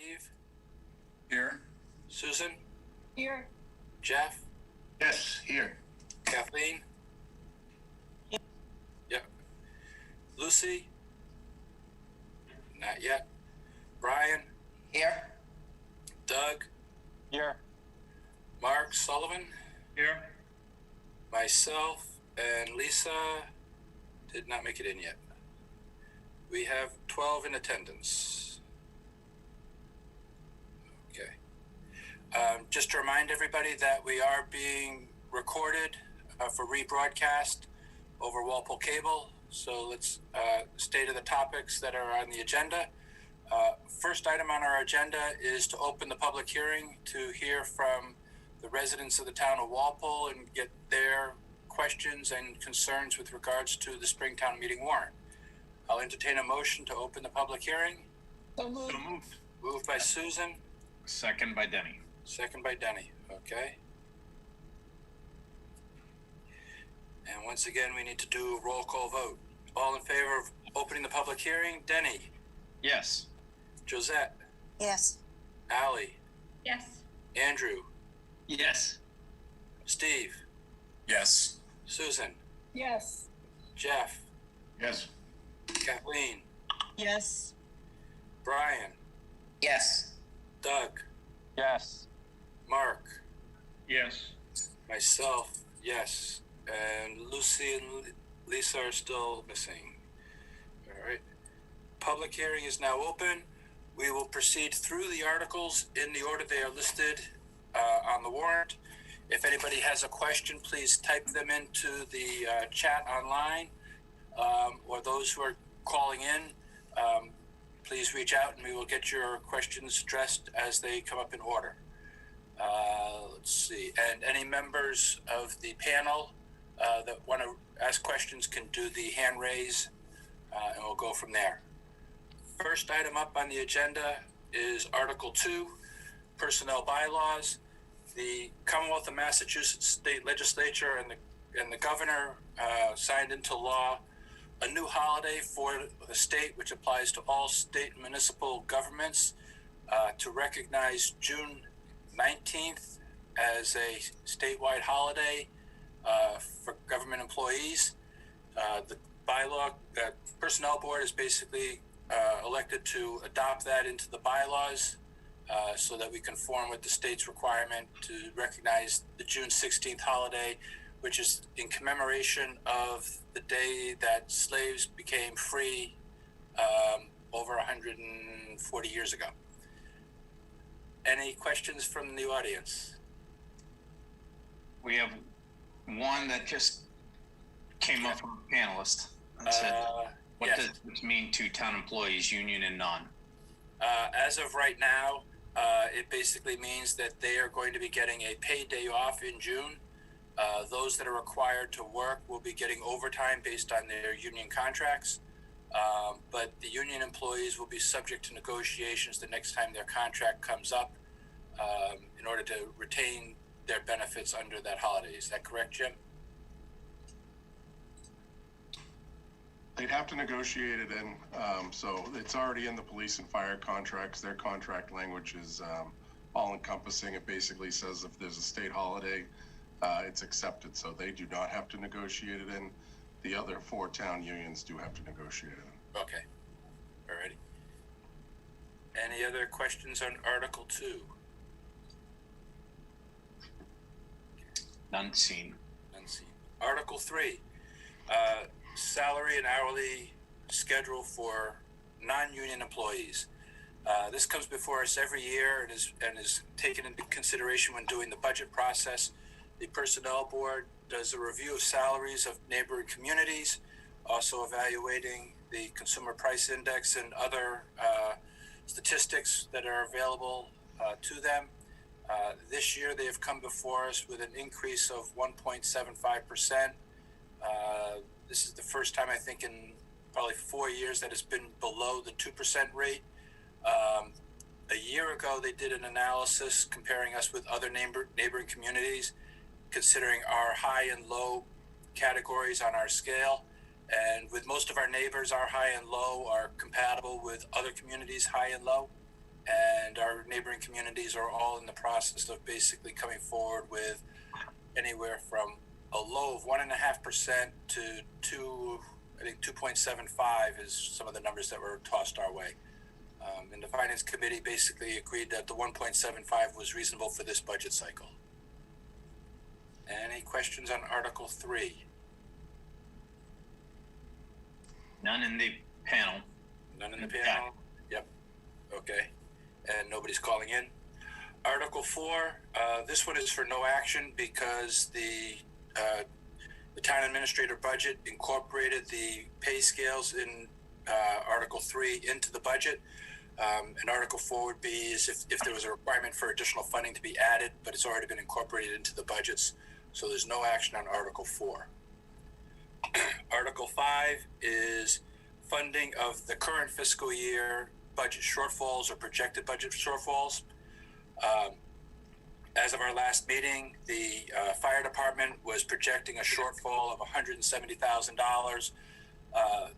Steve? Here. Susan? Here. Jeff? Yes, here. Kathleen? Yep. Lucy? Not yet. Brian? Here. Doug? Here. Mark Sullivan? Here. Myself and Lisa did not make it in yet. We have 12 in attendance. Okay. Just to remind everybody that we are being recorded for rebroadcast over Walpole Cable. So let's stay to the topics that are on the agenda. First item on our agenda is to open the public hearing to hear from the residents of the town of Walpole and get their questions and concerns with regards to the Springtown meeting warrant. I'll entertain a motion to open the public hearing. So moved. Moved by Susan, Second by Denny. second by Denny. Okay. And once again, we need to do a roll call vote. All in favor of opening the public hearing? Denny, Yes. Josette, Yes. Allie, Yes. Andrew, Yes. Steve, Yes. Susan, Yes. Jeff, Yes. Kathleen, Yes. Brian, Yes. Doug, Yes. Mark, Yes. myself, yes, and Lucy and Lisa are still missing. All right. Public hearing is now open. We will proceed through the articles in the order they are listed on the warrant. If anybody has a question, please type them into the chat online, or those who are calling in, please reach out and we will get your questions addressed as they come up in order. Let's see, and any members of the panel that want to ask questions can do the hand raise, and we'll go from there. First item up on the agenda is Article 2, Personnel Bylaws. The Commonwealth of Massachusetts State Legislature and the Governor signed into law a new holiday for the state, which applies to all state and municipal governments, to recognize June 19th as a statewide holiday for government employees. The bylaw, Personnel Board is basically elected to adopt that into the bylaws so that we conform with the state's requirement to recognize the June 16th holiday, which is in commemoration of the day that slaves became free over 140 years ago. Any questions from the audience? We have one that just came up from a panelist and said, what yes. does this mean to town employees, union and non? As of right now, it basically means that they are going to be getting a paid day off in June. Those that are required to work will be getting overtime based on their union contracts. But the union employees will be subject to negotiations the next time their contract comes up in order to retain their benefits under that holiday. Is that correct, Jim? They'd have to negotiate it in, so it's already in the police and fire contracts. Their contract language is all encompassing. It basically says if there's a state holiday, it's accepted, so they do not have to negotiate it in. The other 4 town unions do have to negotiate it in. Okay. Alrighty. Any other questions on Article 2? None seen. None seen. Article 3, salary and hourly schedule for non-union employees. This comes before us every year and is taken into consideration when doing the budget process. The Personnel Board does a review of salaries of neighboring communities, also evaluating the Consumer Price Index and other statistics that are available to them. This year they have come before us with an increase of 1.75%. This is the first time, I think, in probably 4 years that it's been below the 2% rate. A year ago, they did an analysis comparing us with other neighboring communities, considering our high and low categories on our scale. And with most of our neighbors, our high and low are compatible with other communities' high and low. and our neighboring communities are all in the process of basically coming forward with anywhere from a low of 1.5% to 2.75 is some of the numbers that were tossed our way. And the Finance Committee basically agreed that the 1.75 was reasonable for this budget cycle. Any questions on Article 3? None in the panel. None in the panel? Yep. Okay. And nobody's calling in. Article 4, this one is for no action because the town administrator budget incorporated the pay scales in Article 3 into the budget. And Article 4 would be is if there was a requirement for additional funding to be added, but it's already been incorporated into the budgets. So there's no action on Article 4. Article 5 is funding of the current fiscal year budget shortfalls or projected budget shortfalls. As of our last meeting, the fire department was projecting a shortfall of $170,000.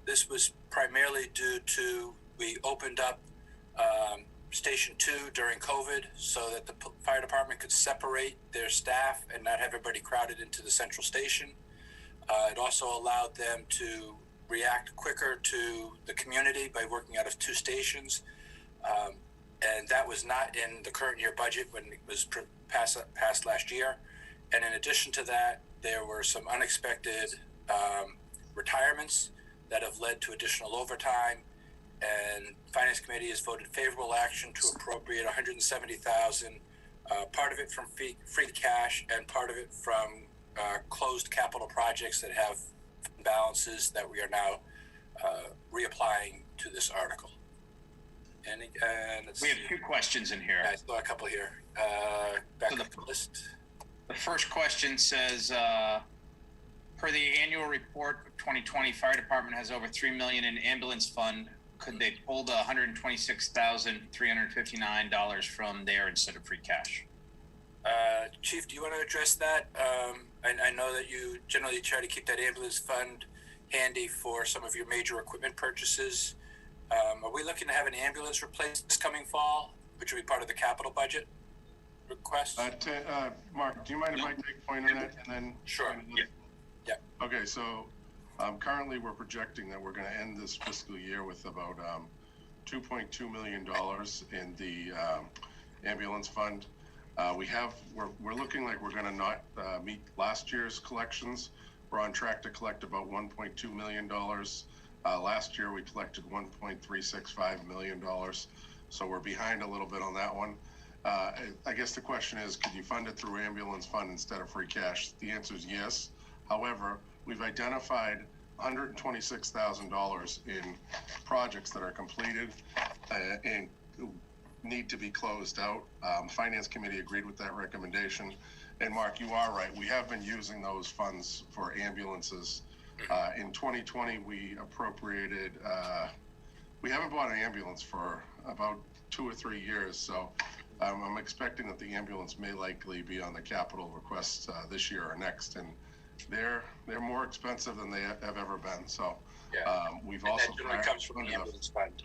This was primarily due to we opened up Station 2 during COVID so that the fire department could separate their staff and not have everybody crowded into the central station. It also allowed them to react quicker to the community by working out of 2 stations. And that was not in the current year budget when it was passed last year. And in addition to that, there were some unexpected retirements that have led to additional overtime. And Finance Committee has voted favorable action to appropriate $170,000, part of it from free cash and part of it from closed capital projects that have balances that we are now reapplying to this article. And We have 2 questions in here. I saw a couple here. Back So up the list. The first question says, per the annual report of 2020, fire department has over $3 million in ambulance fund. Could they pull the $126,359 from there instead of free cash? Chief, do you want to address that? I know that you generally try to keep that ambulance fund handy for some of your major equipment purchases. Are we looking to have an ambulance replaced this coming fall, which will be part of the capital budget request? Mark, do you mind if I take point on that and then? Sure. Yeah. Okay, so currently we're projecting that we're going to end this fiscal year with about $2.2 million in the ambulance fund. We're looking like we're going to not meet last year's collections. We're on track to collect about $1.2 million. Last year we collected $1.365 million, so we're behind a little bit on that one. I guess the question is, could you fund it through ambulance fund instead of free cash? The answer is yes. However, we've identified $126,000 in projects that are completed and need to be closed out. Finance Committee agreed with that recommendation. And Mark, you are right. We have been using those funds for ambulances. In 2020, we appropriated, we haven't bought an ambulance for about 2 or 3 years. So I'm expecting that the ambulance may likely be on the capital requests this year or next. And they're more expensive than they have ever been. So we've and also that generally comes from the ambulance fund.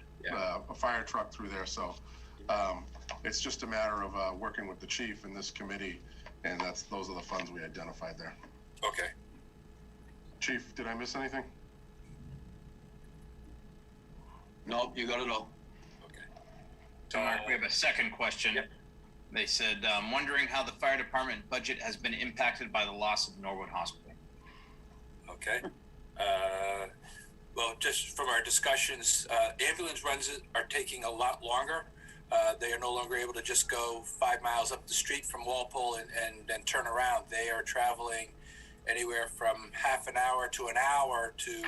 a fire truck through there. So it's just a matter of working with the chief and this committee, and those are the funds we identified there. Okay. Chief, did I miss anything? Nope, you got it all. Okay. So Mark, we have a second question. Yep. They said, wondering how the fire department budget has been impacted by the loss of Norwood Hospital. Okay. Well, just from our discussions, ambulance runs are taking a lot longer. They are no longer able to just go 5 miles up the street from Walpole and then turn around. They are traveling anywhere from half an hour to an hour to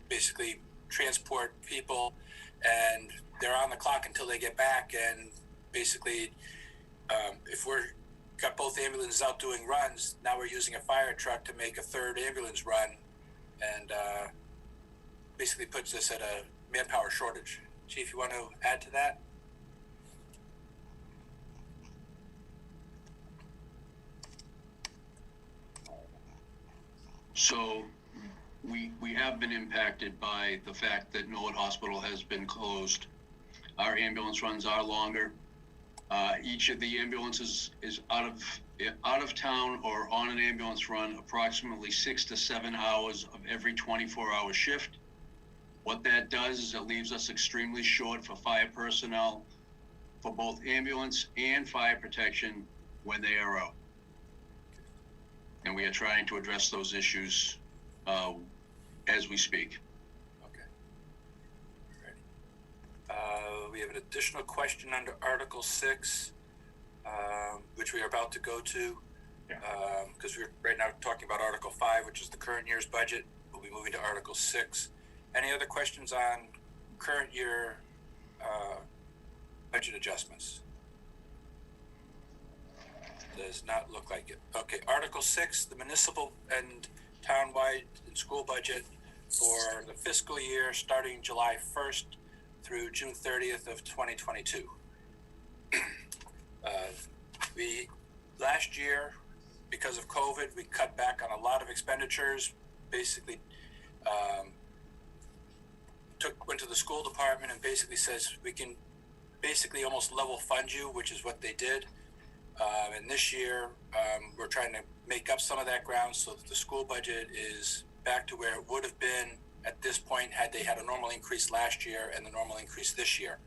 basically transport people, and they're on the clock until they get back. And basically, if we're got both ambulances out doing runs, now we're using a fire truck to make a third ambulance run, and basically puts us at a manpower shortage. Chief, you want to add to that? So we have been impacted by the fact that Norwood Hospital has been closed. Our ambulance runs are longer. Each of the ambulances is out of town or on an ambulance run approximately 6 to 7 hours of every 24-hour shift. What that does is it leaves us extremely short for fire personnel for both ambulance and fire protection when they are out. And we are trying to address those issues as we speak. Okay. Alrighty. We have an additional question under Article 6, which we are about to go to. Because we're right now talking about Article 5, which is the current year's budget. We'll be moving to Article 6. Any other questions on current year budget adjustments? Does not look like it. Okay, Article 6, the municipal and townwide and school budget for the fiscal year starting July 1st through June 30th of 2022. Last year, because of COVID, we cut back on a lot of expenditures. Basically, went to the school department and basically says we can basically almost level fund you, which is what they did. And this year, we're trying to make up some of that ground so that the school budget is back to where it would have been at this point had they had a normal increase last year and the normal increase this year.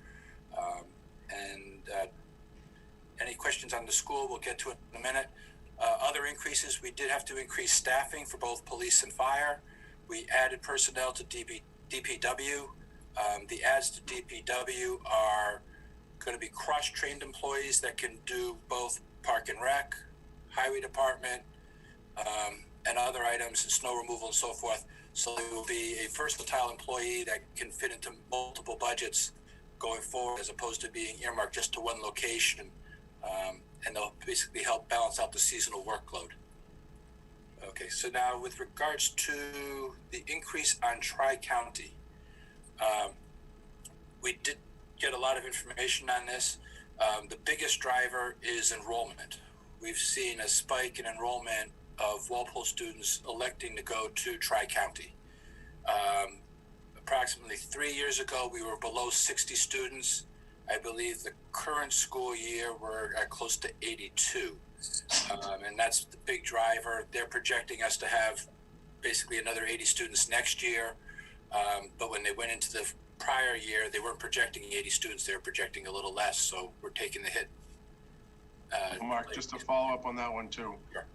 Any questions on the school, we'll get to it in a minute. Other increases, we did have to increase staffing for both police and fire. We added personnel to DPW. The adds to DPW are going to be cross-trained employees that can do both park and rec, highway department, and other items, and snow removal and so forth. So there will be a versatile employee that can fit into multiple budgets going forward, as opposed to being earmarked just to one location. And they'll basically help balance out the seasonal workload. Okay, so now with regards to the increase on Tri-County, we did get a lot of information on this. The biggest driver is enrollment. We've seen a spike in enrollment of Walpole students electing to go to Tri-County. Approximately 3 years ago, we were below 60 students. I believe the current school year we're at close to 82. And that's the big driver. They're projecting us to have basically another 80 students next year. But when they went into the prior year, they weren't projecting 80 students. They were projecting a little less. So we're taking the hit. Mark, just to follow up on that one too. Sure.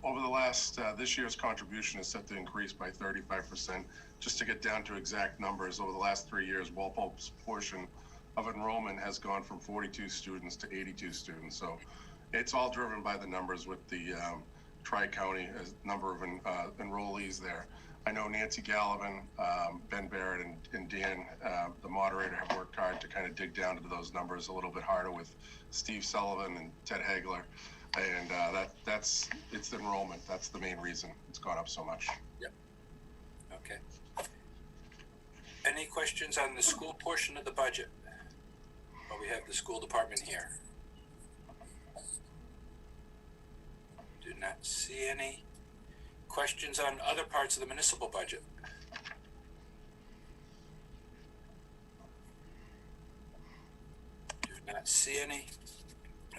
Over the last, this year's contribution is set to increase by 35%. Just to get down to exact numbers, over the last 3 years, Walpole's portion of enrollment has gone from 42 students to 82 students. So it's all driven by the numbers with the Tri-County number of enrollees there. I know Nancy Gallivan, Ben Barrett, and Dan, the moderator, have worked hard to kind of dig down into those numbers a little bit harder with Steve Sullivan and Ted Hagler. And it's the enrollment. That's the main reason it's gone up so much. Yep. Okay. Any questions on the school portion of the budget? Well, we have the school department here. Do not see any. Questions on other parts of the municipal budget? Do not see any.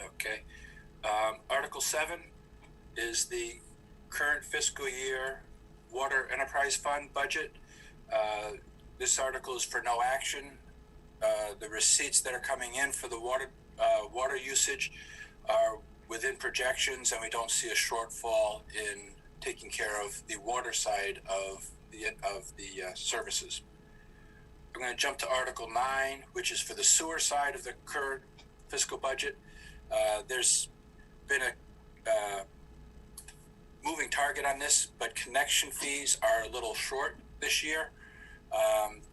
Okay. Article 7 is the current fiscal year Water Enterprise Fund budget. This article is for no action. The receipts that are coming in for the water usage are within projections, and we don't see a shortfall in taking care of the water side of the services. I'm going to jump to Article 9, which is for the sewer side of the current fiscal budget. There's been a moving target on this, but connection fees are a little short this year.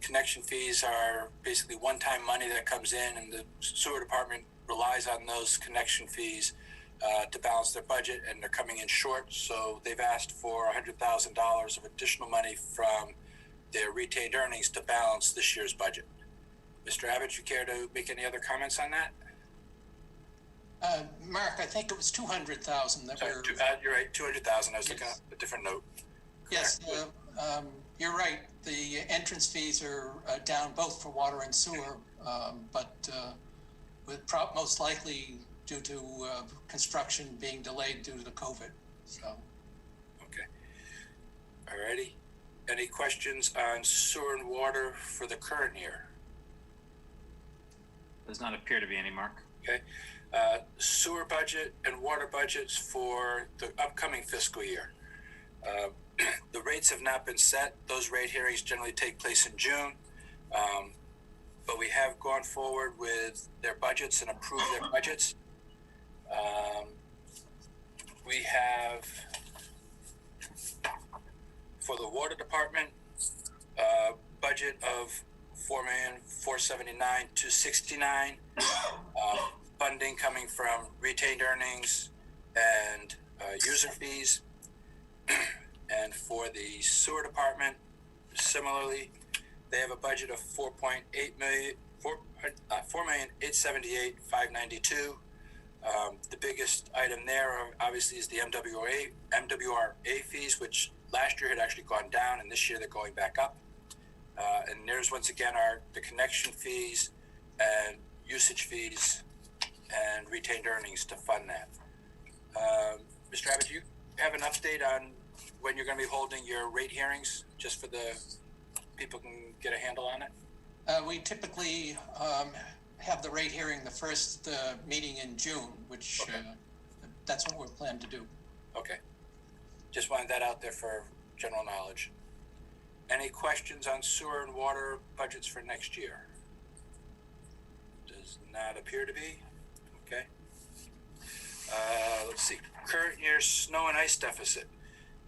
Connection fees are basically one-time money that comes in, and the sewer department relies on those connection fees to balance their budget, and they're coming in short. So they've asked for $100,000 of additional money from their retained earnings to balance this year's budget. Mr. Abbott, you care to make any other comments on that? Mark, I think it was 200,000 that Sorry, were. you're right, 200,000. I was looking at a different note. Yes, you're right. The entrance fees are down both for water and sewer. but with most likely due to construction being delayed due to the COVID. So, Okay. Alrighty. Any questions on sewer and water for the current year? Does not appear to be any, Mark. Okay. Sewer budget and water budgets for the upcoming fiscal year. The rates have not been set. Those rate hearings generally take place in June. But we have gone forward with their budgets and approved their budgets. We have, for the water department, budget of $4,479,269. Funding coming from retained earnings and user fees. And for the sewer department, similarly, they have a budget of $4,878,592. The biggest item there, obviously, is the MWRA fees, which last year had actually gone down, and this year they're going back up. And there's once again the connection fees and usage fees and retained earnings to fund that. Mr. Abbott, do you have an update on when you're going to be holding your rate hearings, just for the people can get a handle on it? we typically have the rate hearing the first meeting in June, which that's what we're planning to do. Okay. Just wanted that out there for general knowledge. Any questions on sewer and water budgets for next year? Does not appear to be. Okay. Let's see. Current year snow and ice deficit.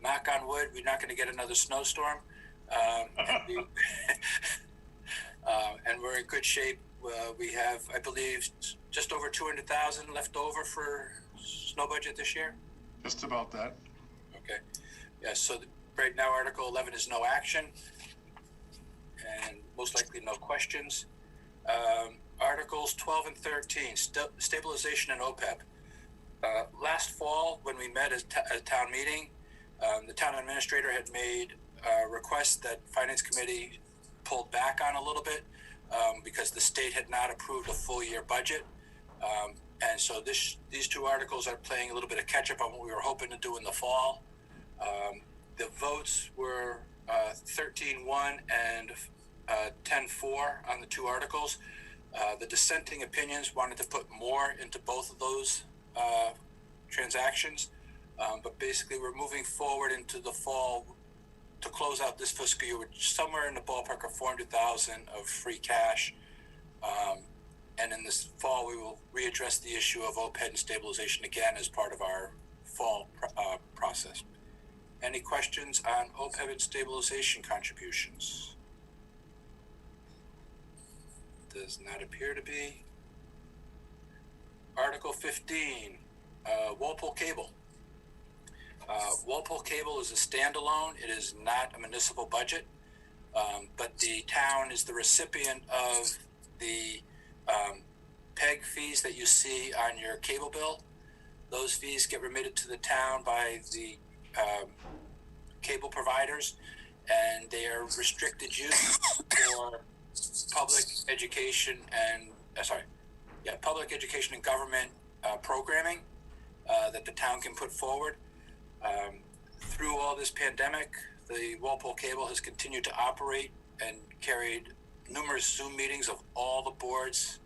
Knock on wood, we're not going to get another snowstorm. And we're in good shape. We have, I believe, just over 200,000 left over for snow budget this year. Just about that. Okay. Yeah, so right now Article 11 is no action and most likely no questions. Articles 12 and 13, stabilization and OPEB. Last fall, when we met at a town meeting, the town administrator had made a request that Finance Committee pulled back on a little bit because the state had not approved a full year budget. And so these two articles are playing a little bit of catch up on what we were hoping to do in the fall. The votes were 13-1 and 10-4 on the two articles. The dissenting opinions wanted to put more into both of those transactions. But basically, we're moving forward into the fall to close out this fiscal year with somewhere in the ballpark of $400,000 of free cash. And in this fall, we will readdress the issue of OPEB and stabilization again as part of our fall process. Any questions on OPEB and stabilization contributions? Does not appear to be. Article 15, Walpole Cable. Walpole Cable is a standalone. It is not a municipal budget, but the town is the recipient of the PEG fees that you see on your cable bill. Those fees get remitted to the town by the cable providers, and they are restricted use for public education and public education and government programming that the town can put forward. Through all this pandemic, the Walpole Cable has continued to operate and carried numerous Zoom meetings of all the boards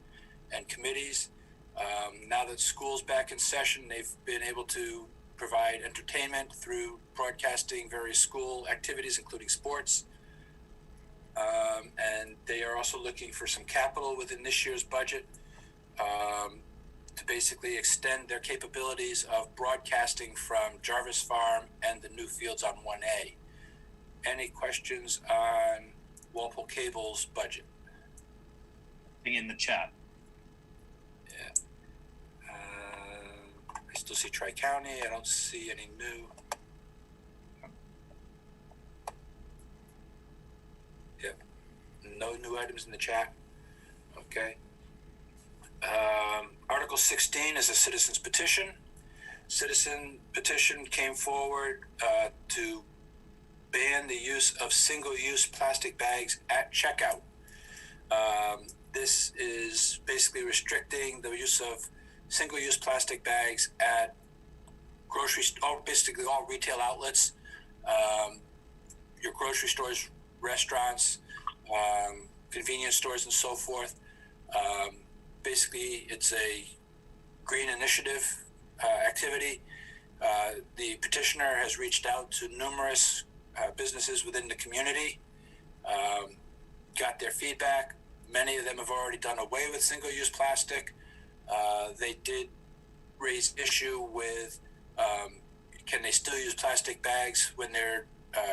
and committees. Now that school's back in session, they've been able to provide entertainment through broadcasting various school activities, including sports. And they are also looking for some capital within this year's budget to basically extend their capabilities of broadcasting from Jarvis Farm and the new fields on 1A. Any questions on Walpole Cable's budget? In the chat. Yeah. I still see Tri-County. I don't see any new. Yep. No new items in the chat. Okay. Article 16 is a citizen's petition. Citizen petition came forward to ban the use of single-use plastic bags at checkout. this is basically restricting the use of single-use plastic bags at basically all retail outlets, your grocery stores, restaurants, convenience stores, and so forth. Basically, it's a green initiative activity. The petitioner has reached out to numerous businesses within the community, got their feedback. Many of them have already done away with single-use plastic. They did raise issue with can they still use plastic bags when they're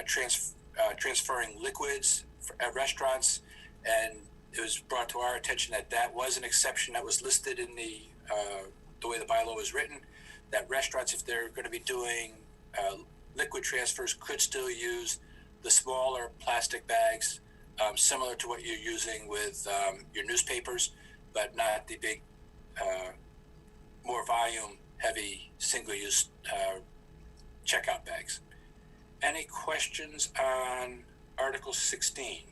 transferring liquids at restaurants, and it was brought to our attention that that was an exception that was listed in the way the bylaw was written, that restaurants, if they're going to be doing liquid transfers, could still use the smaller plastic bags, similar to what you're using with your newspapers, but not the big, more volume heavy single-use checkout bags. Any questions on Article 16?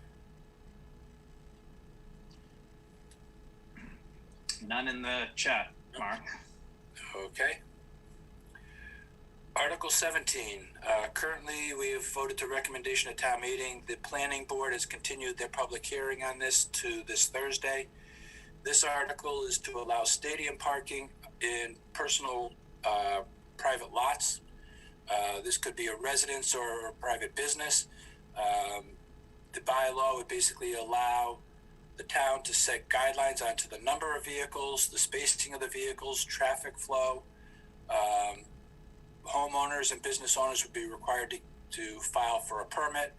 None in the chat, Mark. Okay. Article 17. Currently, we have voted to recommendation at town meeting. The planning board has continued their public hearing on this to this Thursday. This article is to allow stadium parking in personal private lots. This could be a residence or a private business. The bylaw would basically allow the town to set guidelines onto the number of vehicles, the spacing of the vehicles, traffic flow. Homeowners and business owners would be required to file for a permit,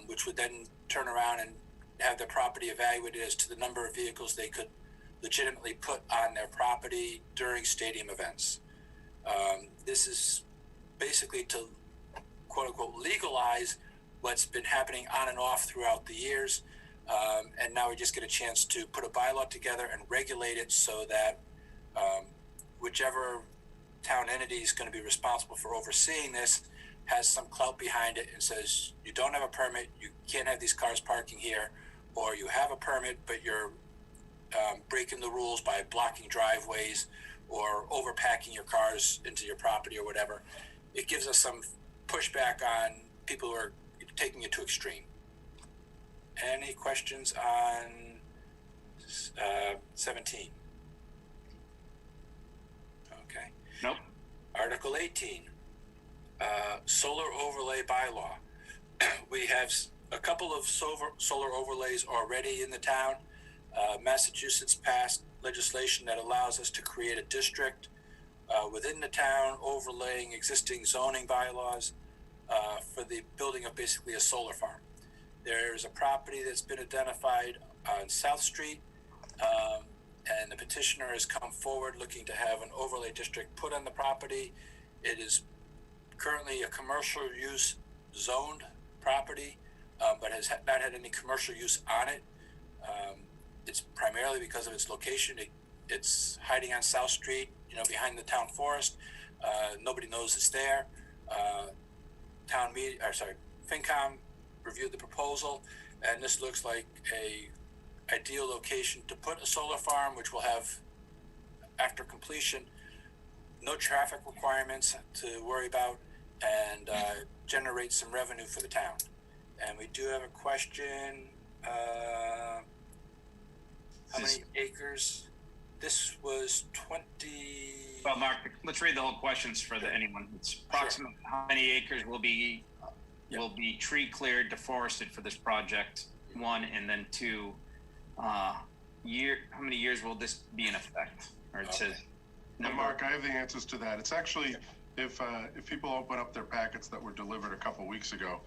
which would then turn around and have their property evaluated as to the number of vehicles they could legitimately put on their property during stadium events. This is basically to quote unquote legalize what's been happening on and off throughout the years. And now we just get a chance to put a bylaw together and regulate it so that whichever town entity is going to be responsible for overseeing this has some clout behind it and says, you don't have a permit, you can't have these cars parking here, or you have a permit, but you're breaking the rules by blocking driveways or overpacking your cars into your property or whatever. It gives us some pushback on people who are taking it to extreme. Any questions on 17? Okay. Nope. Article 18, solar overlay bylaw. We have a couple of solar overlays already in the town. Massachusetts passed legislation that allows us to create a district within the town overlaying existing zoning bylaws for the building of basically a solar farm. There's a property that's been identified on South Street, and the petitioner has come forward looking to have an overlay district put on the property. It is currently a commercial use zoned property, but has not had any commercial use on it. It's primarily because of its location. It's hiding on South Street, behind the town forest. Nobody knows it's there. FinCom reviewed the proposal, and this looks like a ideal location to put a solar farm, which will have, after completion, no traffic requirements to worry about, and generate some revenue for the town. And we do have a question. How many acres? This was 20. Well, Mark, let's read the whole questions for anyone. It's approximately how many acres will be tree cleared, deforested for this project? One, and then two, how many years will this be in effect? Or it says. And Mark, I have the answers to that. It's actually, if people open up their packets that were delivered a couple weeks ago,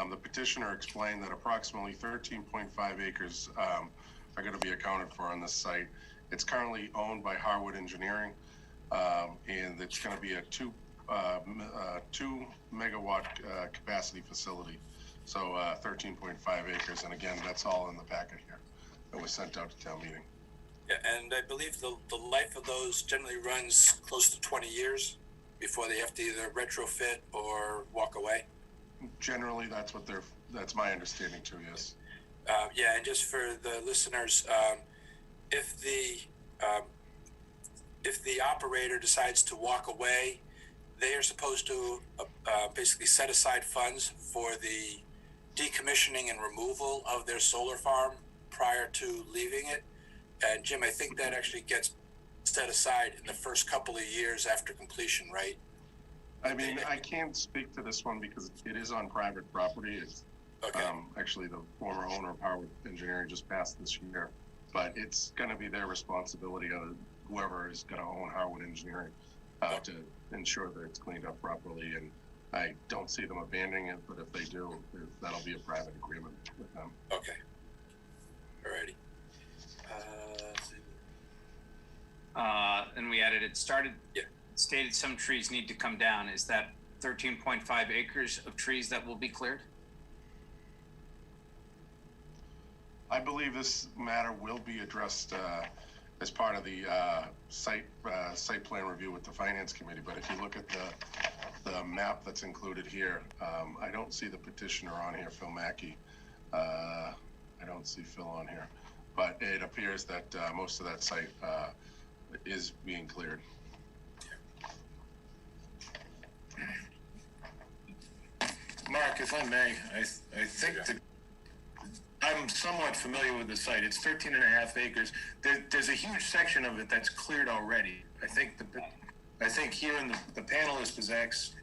the petitioner explained that approximately 13.5 acres are going to be accounted for on this site. It's currently owned by Harwood Engineering, and it's going to be a 2 megawatt capacity facility. So 13.5 acres, and again, that's all in the packet here that was sent out to town meeting. Yeah, and I believe the life of those generally runs close to 20 years before they have to either retrofit or walk away. Generally, that's my understanding too, yes. Yeah, and just for the listeners, if the operator decides to walk away, they are supposed to basically set aside funds for the decommissioning and removal of their solar farm prior to leaving it. And Jim, I think that actually gets set aside in the first couple of years after completion, right? I mean, I can't speak to this one because it is on private property. It's Okay. actually the former owner of Howard Engineering just passed this year, but it's going to be their responsibility of whoever is going to own Howard Engineering to ensure that it's cleaned up properly. And I don't see them abandoning it, but if they do, that'll be a private agreement with them. Okay. Alrighty. And we added, stated some trees need to come down. Is that 13.5 acres of trees that will be cleared? I believe this matter will be addressed as part of the site plan review with the finance committee. But if you look at the map that's included here, I don't see the petitioner on here, Phil Mackey. I don't see Phil on here, but it appears that most of that site is being cleared. Mark, if I may, I think I'm somewhat familiar with the site. It's 13.5 acres. There's a huge section of it that's cleared already. I think here in the panelist is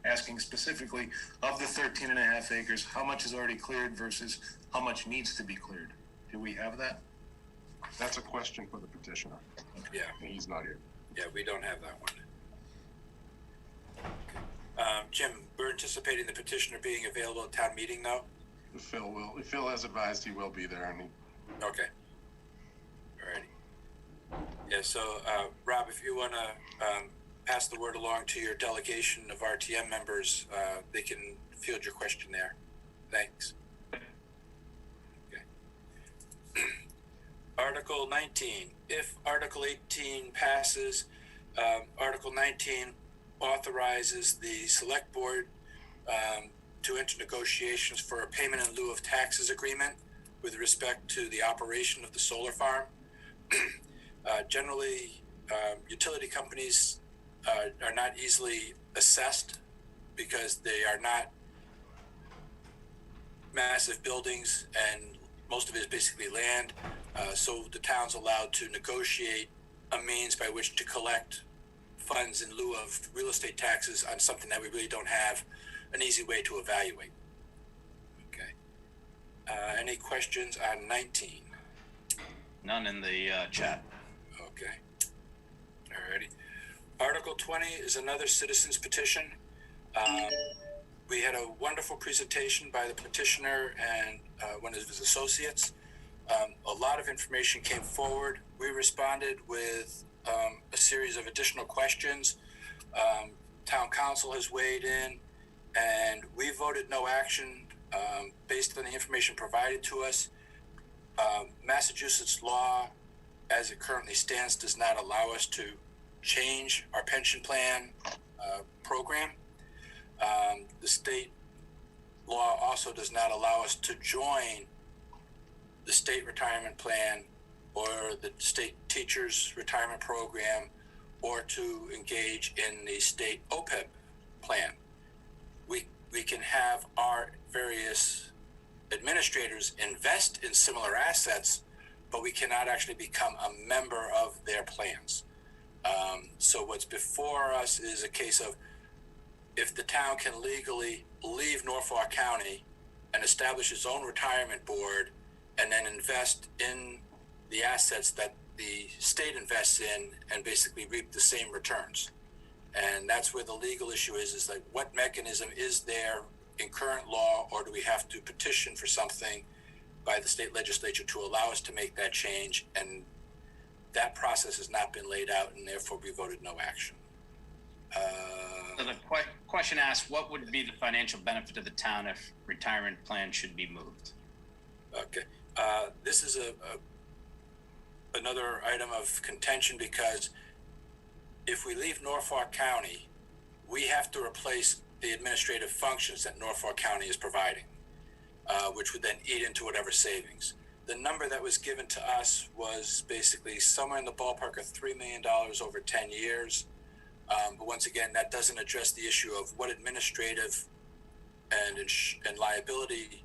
asking specifically of the 13.5 acres, how much is already cleared versus how much needs to be cleared. Do we have that? That's a question for the petitioner. Yeah. He's not here. Yeah, we don't have that one. Jim, we're anticipating the petitioner being available at town meeting, though? Phil has advised he will be there, and Okay. Alrighty. Yeah, so, Rob, if you want to pass the word along to your delegation of RTM members, they can field your question there. Thanks. Okay. Article 19. If Article 18 passes, Article 19 authorizes the select board to enter negotiations for a payment in lieu of taxes agreement with respect to the operation of the solar farm. Generally, utility companies are not easily assessed because they are not massive buildings and most of it is basically land. So the town's allowed to negotiate a means by which to collect funds in lieu of real estate taxes on something that we really don't have an easy way to evaluate. Okay. Any questions on 19? None in the chat. Okay. Alrighty. Article 20 is another citizen's petition. We had a wonderful presentation by the petitioner and one of his associates. A lot of information came forward. We responded with a series of additional questions. Town council has weighed in, and we voted no action based on the information provided to us. Massachusetts law, as it currently stands, does not allow us to change our pension plan program. The state law also does not allow us to join the state retirement plan or the state teachers retirement program or to engage in the state OPEB plan. We can have our various administrators invest in similar assets, but we cannot actually become a member of their plans. So what's before us is a case of if the town can legally leave Norfolk County and establish its own retirement board and then invest in the assets that the state invests in and basically reap the same returns. And that's where the legal issue is like what mechanism is there in current law, or do we have to petition for something by the state legislature to allow us to make that change? And that process has not been laid out, and therefore we voted no action. So the question asks, what would be the financial benefit of the town if retirement plan should be moved? Okay. This is another item of contention because if we leave Norfolk County, we have to replace the administrative functions that Norfolk County is providing, which would then eat into whatever savings. the number that was given to us was basically somewhere in the ballpark of $3 million over 10 years. But once again, that doesn't address the issue of what administrative and liability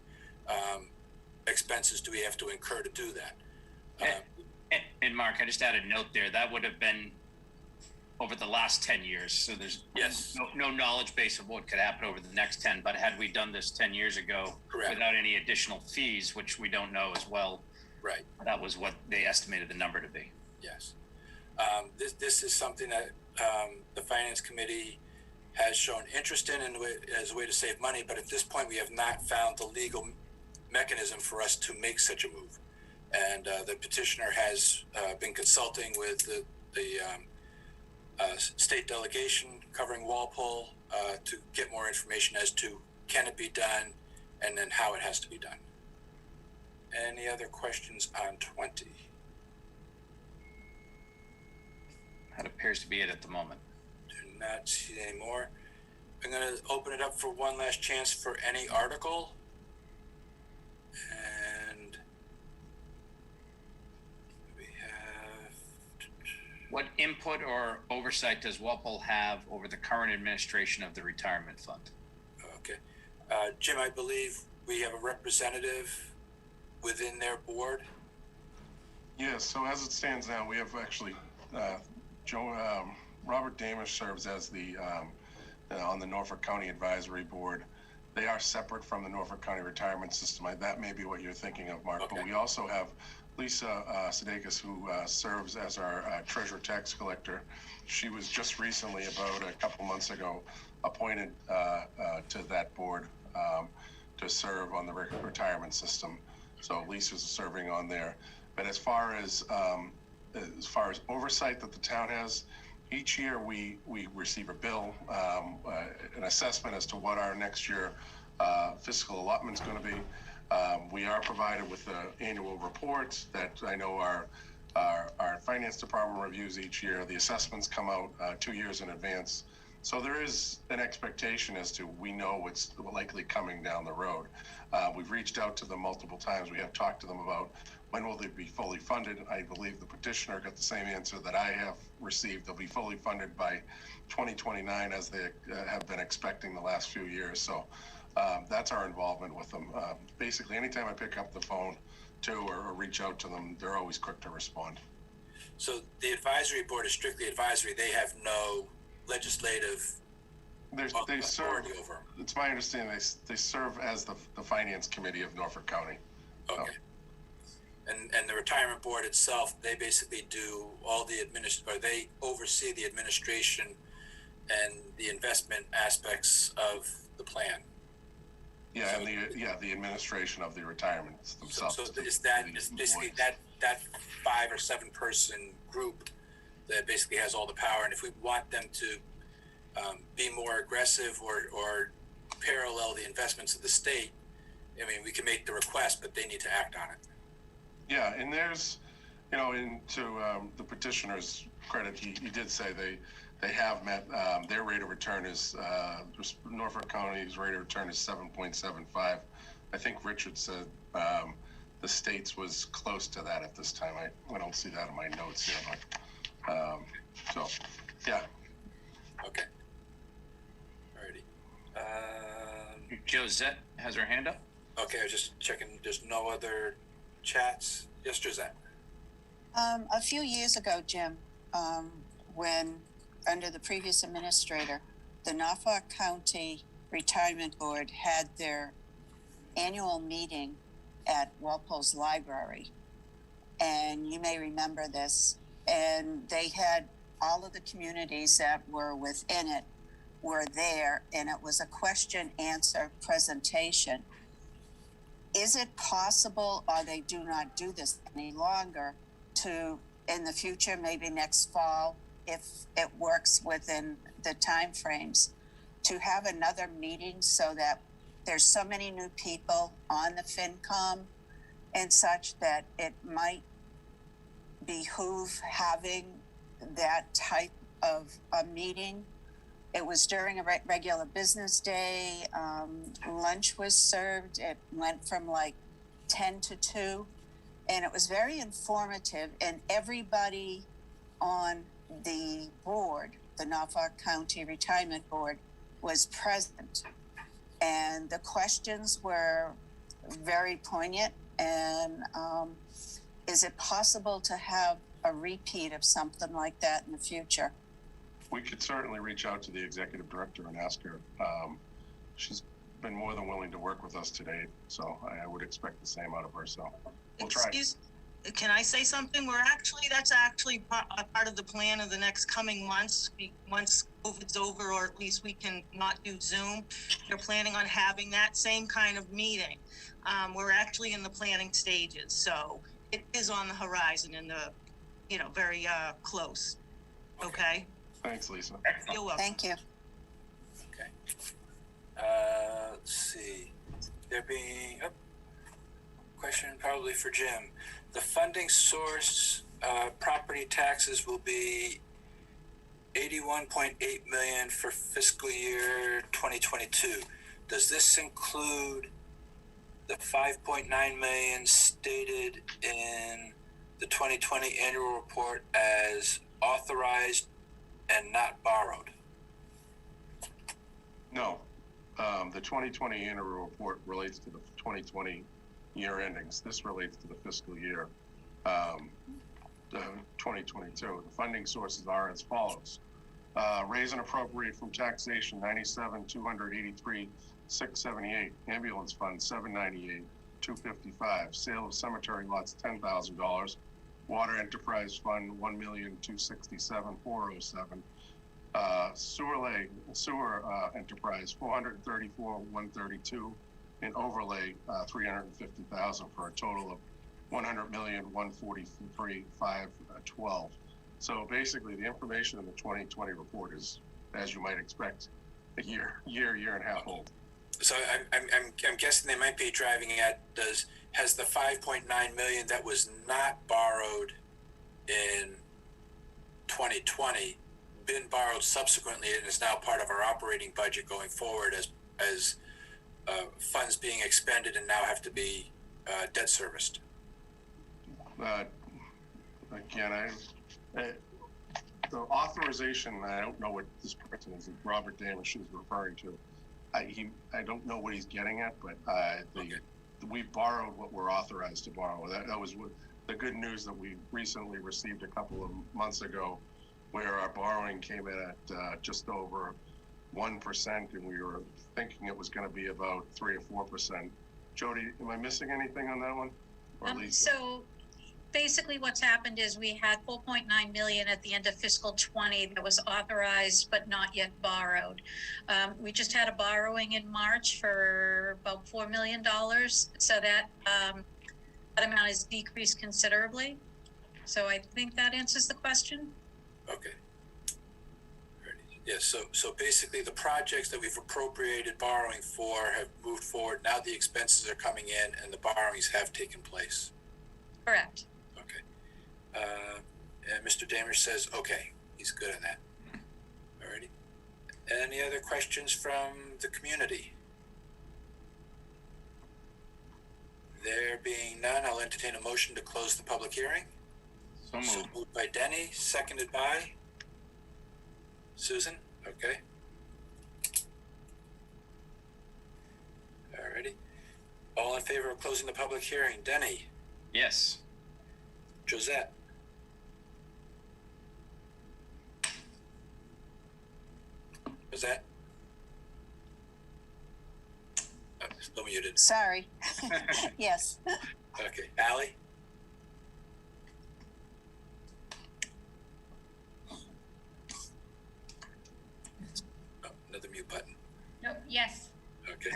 expenses do we have to incur to do that. And Mark, I just added a note there. That would have been over the last 10 years. So there's no knowledge base of what could happen over the next 10. But had we done this 10 years ago, Correct. Without any additional fees, which we don't know as well, Right. that was what they estimated the number to be. Yes. This is something that the Finance Committee has shown interest in as a way to save money, but at this point we have not found the legal mechanism for us to make such a move. And the petitioner has been consulting with the state delegation covering Walpole to get more information as to can it be done and then how it has to be done. Any other questions on 20? That appears to be it at the moment. Do not see any more. I'm going to open it up for one last chance for any article. And we have... What input or oversight does Walpole have over the current administration of the retirement fund? Okay. Jim, I believe we have a representative within their board. Yes, so as it stands now, we have actually, Robert Damisch serves as on the Norfolk County Advisory Board. They are separate from the Norfolk County Retirement System. That may be what you're thinking of, Mark. Okay. But we also have Lisa Sudeikis, who serves as our treasurer tax collector. She was just recently, about a couple months ago, appointed to that board to serve on the retirement system. So Lisa's serving on there. But as far as oversight that the town has, each year we receive a bill, an assessment as to what our next year fiscal allotment is going to be. We are provided with the annual reports that I know our finance department reviews each year. The assessments come out 2 years in advance. So there is an expectation as to we know what's likely coming down the road. We've reached out to them multiple times. We have talked to them about when will they be fully funded. I believe the petitioner got the same answer that I have received. They'll be fully funded by 2029, as they have been expecting the last few years. So that's our involvement with them. Basically, anytime I pick up the phone or reach out to them, they're always quick to respond. So the advisory board is strictly advisory. They have no legislative They serve. authority over. It's my understanding they serve as the finance committee of Norfolk County. Okay. And the retirement board itself, they basically do all the they oversee the administration and the investment aspects of the plan. Yeah, So- and the administration of the retirements themselves. So is basically that 5 or 7 person group that basically has all the power, and if we want them to be more aggressive or parallel the investments of the state, I mean, we can make the request, but they need to act on it. Yeah, and there's, to the petitioner's credit, he did say they have met, their rate of return is, Norfolk County's rate of return is 7.75. I think Richard said the state's was close to that at this time. I don't see that in my notes here, but, so, yeah. Okay. Alrighty. Josette has her hand up. Okay, I was just checking. There's no other chats. Yes, Josette. A few years ago, Jim, when under the previous administrator, the Norfolk County Retirement Board had their annual meeting at Walpole's library. And you may remember this. And they had all of the communities that were within it were there, and it was a question answer presentation. Is it possible, or they do not do this any longer, to in the future, maybe next fall, if it works within the timeframes, to have another meeting so that there's so many new people on the FinCom and such that it might behoove having that type of a meeting? It was during a regular business day. Lunch was served. It went from like 10 to 2. and it was very informative, and everybody on the board, the Norfolk County Retirement Board, was present. And the questions were very poignant. And is it possible to have a repeat of something like that in the future? We could certainly reach out to the executive director and ask her. She's been more than willing to work with us today, so I would expect the same out of her. So we'll try. Can I say something? That's actually part of the plan of the next coming months. Once COVID's over, or at least we can not do Zoom, they're planning on having that same kind of meeting. We're actually in the planning stages, so it is on the horizon in the, very close. Okay. Thanks, Lisa. You're welcome. Thank you. Okay. Let's see. There being a question probably for Jim. The funding source, property taxes will be $81.8 million for fiscal year 2022. Does this include the $5.9 million stated in the 2020 annual report as authorized and not borrowed? No. The 2020 annual report relates to the 2020 year endings. This relates to the fiscal year 2022. The funding sources are as follows. Raise and appropriate from taxation 97,283, 678. Ambulance fund 798, 255. Sale of cemetery lots $10,000. Water enterprise fund 1,267,407. Sewer enterprise 434,132. And overlay 350,000 for a total of 100,143,512. So basically, the information in the 2020 report is, as you might expect, a year and a half old. So I'm guessing they might be driving at has the 5.9 million that was not borrowed in 2020 been borrowed subsequently and is now part of our operating budget going forward as funds being expended and now have to be debt serviced? Again, the authorization, I don't know what this person is, Robert Damisch is referring to. I don't know what he's getting at, but we borrowed what we're authorized to borrow. That was the good news that we recently received a couple of months ago, where our borrowing came in at just over 1%, and we were thinking it was going to be about 3 or 4%. Jody, am I missing anything on that one? So basically what's happened is we had 4.9 million at the end of fiscal 20 that was authorized but not yet borrowed. We just had a borrowing in March for about $4 million. So that amount is decreased considerably. So I think that answers the question. Okay. Yes, so basically the projects that we've appropriated borrowing for have moved forward. Now the expenses are coming in and the borrowings have taken place. Correct. Okay. And Mr. Damisch says, okay, he's good on that. Alrighty. Any other questions from the community? There being none, I'll entertain a motion to close the public hearing. So moved. So moved by Denny, seconded by Susan. Okay. Alrighty. All in favor of closing the public hearing? Denny, Yes. Josette, Josette. Oh, still muted. Sorry. Yes. Okay. Ally? Oh, another mute button. No, yes. Okay.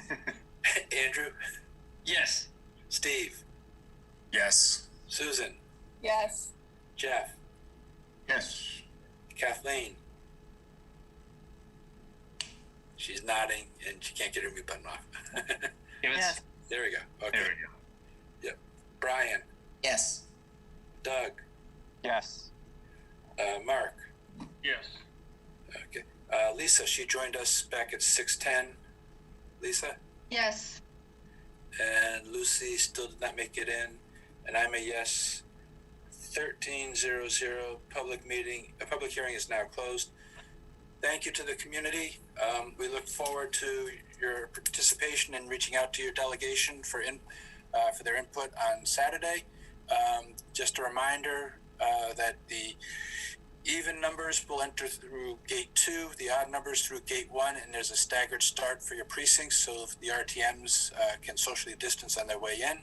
Andrew? Yes. Steve? Yes. Susan? Yes. Jeff? Yes. Kathleen? She's nodding and she can't get her mute button off. Give us. Yes. There we go. Okay. There we go. Yep. Brian? Yes. Doug? Yes. Mark? Yes. Okay. Lisa, she joined us back at 6:10. Lisa? Yes. And Lucy still did not make it in. And I'm a yes. 1300. Public hearing is now closed. Thank you to the community. We look forward to your participation and reaching out to your delegation for their input on Saturday. Just a reminder that the even numbers will enter through gate 2, the odd numbers through gate 1, and there's a staggered start for your precincts so the RTMs can socially distance on their way in.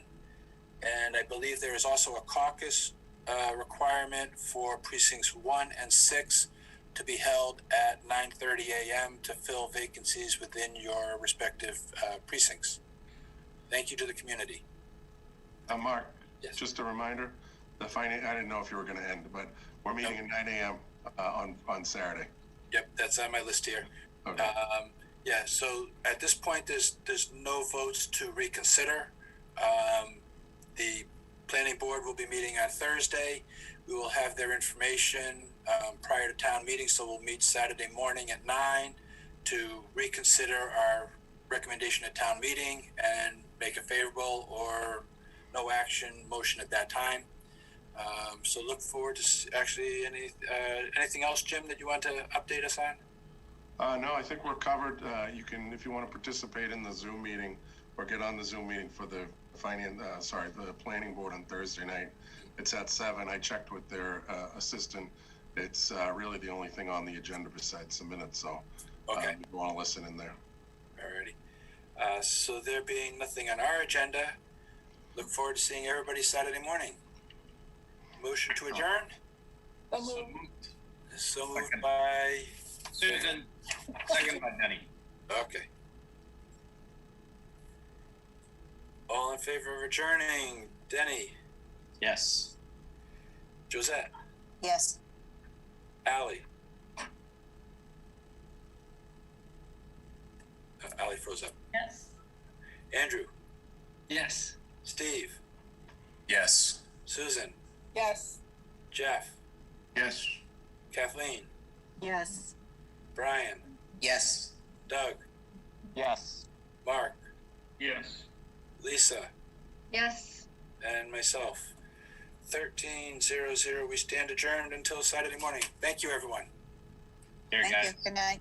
And I believe there is also a caucus requirement for precincts 1 and 6 to be held at 9:30 a.m. to fill vacancies within your respective precincts. Thank you to the community. Mark, Yes. just a reminder, I didn't know if you were going to end, but we're meeting at 9 a.m. On Saturday. Yep, that's on my list here. Okay. Yeah, so at this point, there's no votes to reconsider. The planning board will be meeting on Thursday. We will have their information prior to town meeting, so we'll meet Saturday morning at 9 to reconsider our recommendation at town meeting and make a favorable or no action motion at that time. So look forward to actually anything else, Jim, that you want to update us on? No, I think we're covered. You can, if you want to participate in the Zoom meeting or get on the Zoom meeting for the the planning board on Thursday night. It's at 7. I checked with their assistant. It's really the only thing on the agenda besides the minutes. So Okay. you want to listen in there. Alrighty. So there being nothing on our agenda, look forward to seeing everybody Saturday morning. Motion to adjourn? So moved Second. by Susan, second by Denny. Okay. All in favor of adjourning? Denny, Yes. Josette, Yes. Ally. Ally froze up. Yes. Andrew, Yes. Steve, Yes. Susan, Yes. Jeff, Yes. Kathleen, Yes. Brian, Yes. Doug, Yes. Mark, Yes. Lisa, Yes. and myself. 1300. We stand adjourned until Saturday morning. Thank you, everyone. Here, Thank guys. you. Good night.